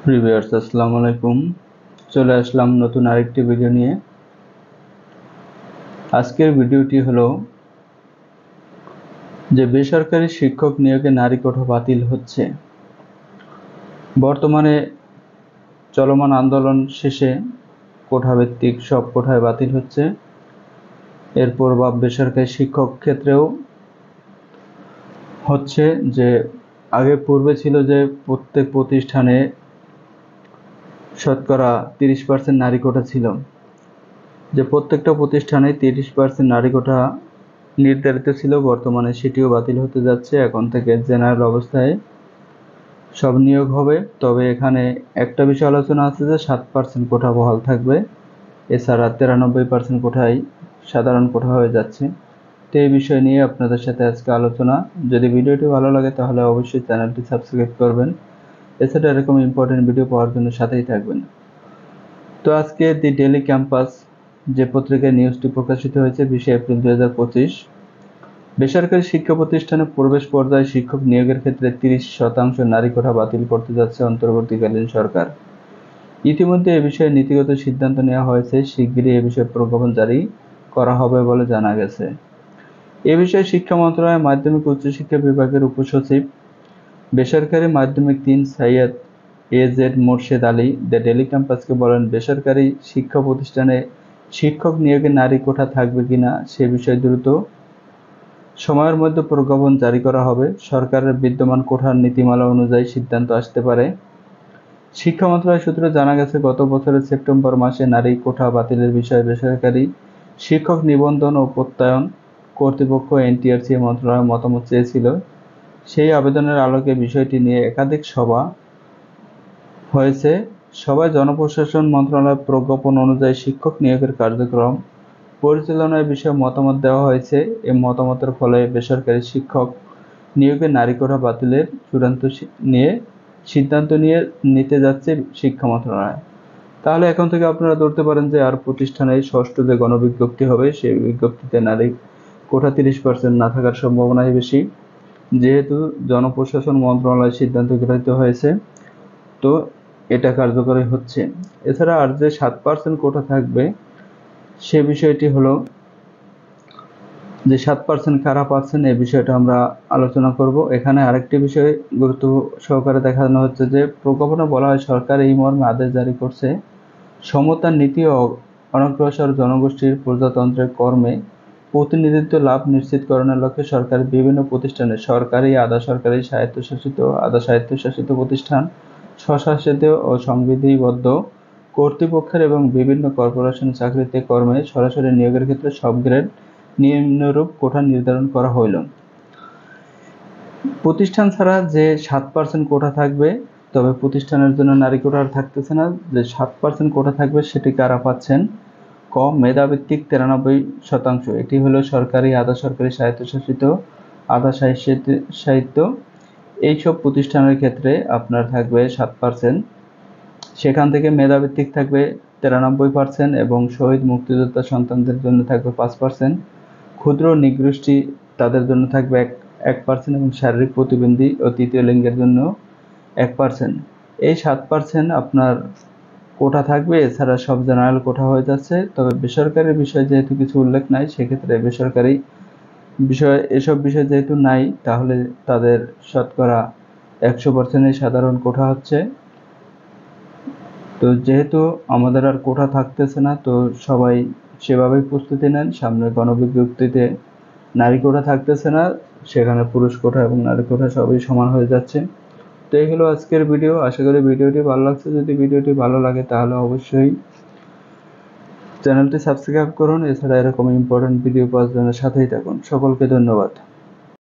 Viewers আসসালামু আলাইকুম। চলে আসলাম নতুন আরেকটি ভিডিও নিয়ে। আজকের ভিডিওটি হলো যে বেসরকারি শিক্ষক নিয়োগে নারী কোটা বাতিল হচ্ছে। বর্তমানে চলমান আন্দোলন শেষে কোটাভিত্তিক সব কোটায় বাতিল হচ্ছে। এর প্রভাব বেসরকারি শিক্ষক ক্ষেত্রেও হচ্ছে। যে আগে পূর্বে ছিল যে প্রত্যেক প্রতিষ্ঠানে শতকরা 30% নারী কোটা ছিল, যে প্রত্যেকটা প্রতিষ্ঠানে 30% নারী কোটা নির্ধারিত ছিল। বর্তমানে সেটিও বাতিল হতে যাচ্ছে। এখন থেকে জেনারেল অবস্থায় সব নিয়োগ হবে। তবে এখানে একটা বিষয় আলোচনা আছে যে 7% কোটা বহাল থাকবে, এছাড়া 93% কোটাই সাধারণ কোটা হয়ে যাচ্ছে। তো এই বিষয় নিয়ে আপনাদের সাথে আজকে আলোচনা। যদি ভিডিওটি ভালো লাগে তাহলে অবশ্যই চ্যানেলটি সাবস্ক্রাইব করবেন। এছাড়া এরকম ইম্পর্টেন্ট ভিডিও পাওয়ার জন্য সাথেই থাকবেন। তো আজকে দি ডেইলি ক্যাম্পাস যে পত্রিকায় নিউজটি প্রকাশিত হয়েছে 20 এপ্রিল 2025, বেসরকারি শিক্ষা প্রতিষ্ঠানে প্রবেশ পর্যায়ে শিক্ষক নিয়োগের ক্ষেত্রে 30% নারী কোটা বাতিল করতে যাচ্ছে অন্তর্বর্তীকালীন সরকার। ইতিমধ্যে এ বিষয়ে নীতিগত সিদ্ধান্ত নেওয়া হয়েছে। শিগগিরই এ বিষয়ে প্রজ্ঞাপন জারি করা হবে বলে জানা গেছে। এ বিষয়ে শিক্ষা মন্ত্রণালয়ের মাধ্যমিক উচ্চশিক্ষা বিভাগের উপসচিব বেসরকারি মাধ্যমিক 3 সৈয়দ এ.জেড মোরশেদ আলী দ্য ডেইলি ক্যাম্পাসকে বলেন, বেসরকারি শিক্ষা প্রতিষ্ঠানে শিক্ষক নিয়োগে নারী কোটা থাকবে কিনা সে বিষয়ে দ্রুত সময়ের মধ্যে প্রজ্ঞাপন জারি করা হবে। সরকারের বিদ্যমান কোটার নীতিমালা অনুযায়ী সিদ্ধান্ত আসতে পারে। শিক্ষা মন্ত্রণালয় সূত্রে জানা গেছে, গত বছরের সেপ্টেম্বর মাসে নারী কোটা বাতিলের বিষয়ে বেসরকারি শিক্ষক নিবন্ধন ও প্রত্যয়ন কর্তৃপক্ষ এনটিআরসি মন্ত্রণালয়ের মতামত চেয়েছিল। সেই আবেদনের আলোকে বিষয়টি নিয়ে একাধিক সভা হয়েছে। সভায় জনপ্রশাসন মন্ত্রণালয়ের প্রজ্ঞাপন অনুযায়ী শিক্ষক নিয়োগের কার্যক্রম পরিচালনার বিষয়ে মতামত দেওয়া হয়েছে। এই মতামতের ফলে বেসরকারি শিক্ষক নিয়োগে নারী কোটা বাতিলের চূড়ান্ত সিদ্ধান্ত নিতে যাচ্ছে শিক্ষা মন্ত্রণালয়। তাহলে এখন থেকে আপনারা ধরতে পারেন যে আর প্রতিষ্ঠানে ষষ্ঠ যে গণবিজ্ঞপ্তি হবে সেই বিজ্ঞপ্তিতে নারী কোটা 30% না থাকার সম্ভাবনাই বেশি, যেহেতু জনপ্রশাসন মন্ত্রণালয়ের সিদ্ধান্ত গৃহীত হয়েছে। তো এটা কার্যকরী হচ্ছে। এছাড়া আর যে 7% কোটা থাকবে সে বিষয়টি হলো যে 7% কারা পাচ্ছেন এই বিষয়টা আমরা আলোচনা করব। এখানে আরেকটি বিষয় গুরুত্ব সহকারে দেখানো হচ্ছে যে প্রজ্ঞাপনে বলা হয়, সরকার এই মর্মে আদেশ জারি করছে, সমতার নীতি ও অনগ্রসর জনগোষ্ঠীর প্রজাতন্ত্রের কর্মে প্রতিনিধিত্ব লাভ নিশ্চিতকরণের লক্ষ্যে সরকারের বিভিন্ন প্রতিষ্ঠানে সরকারি, আধা সরকারি, স্বায়ত্তশাসিত, আধা স্বায়ত্তশাসিত প্রতিষ্ঠান, স্বশাসিত ও সংবিধিবদ্ধ কর্তৃপক্ষের এবং বিভিন্ন কর্পোরেশন চাকরিতে কর্মে সরাসরি নিয়োগের ক্ষেত্রে সব গ্রেড নিম্নরূপ কোটা নির্ধারণ করা হইল। প্রতিষ্ঠান ছাড়া যে 7% কোটা থাকবে, তবে প্রতিষ্ঠানের জন্য নারী কোটা আর থাকতেছে না। যে 7% কোটা থাকবে সেটি কারা পাচ্ছেন? ক, মেধাভিত্তিক 93%। এটি হলো সরকারি, আধা সরকারি, স্বায়ত্তশাসিত, আধা স্বায়ত্ত এইসব প্রতিষ্ঠানের ক্ষেত্রে আপনার থাকবে 7%। সেখান থেকে মেধাভিত্তিক থাকবে 93% এবং শহীদ মুক্তিযোদ্ধা সন্তানদের জন্য থাকবে 5%। ক্ষুদ্র নিগোষ্ঠী তাদের জন্য থাকবে 1% এবং শারীরিক প্রতিবন্ধী ও তৃতীয় লিঙ্গের জন্য 1%। এই 7% আপনার কোটা থাকবে। এছাড়া সব জেনারেল কোটা হয়ে যাচ্ছে। তবে বেসরকারি বিষয় যেহেতু কিছু উল্লেখ নাই, সেক্ষেত্রে বেসরকারি বিষয় এসব বিষয় যেহেতু নাই, তাহলে তাদের শতকরা 100%ই সাধারণ কোটা হচ্ছে। তো যেহেতু আমাদের আর কোটা থাকতেছে না, তো সবাই সেভাবেই প্রস্তুতি নেন। সামনে গণবিজ্ঞপ্তিতে নারী কোটা থাকতেছে না, সেখানে পুরুষ কোটা এবং নারী কোটা সবই সমান হয়ে যাচ্ছে। তো এই হলো আজকের ভিডিও। আশা করি ভিডিওটি ভালো লাগছে। যদি ভিডিওটি ভালো লাগে তাহলে অবশ্যই চ্যানেলটি সাবস্ক্রাইব করুন। এছাড়া এরকম ইম্পর্টেন্ট ভিডিও পাওয়ার জন্য সাথেই থাকুন। সকলকে ধন্যবাদ।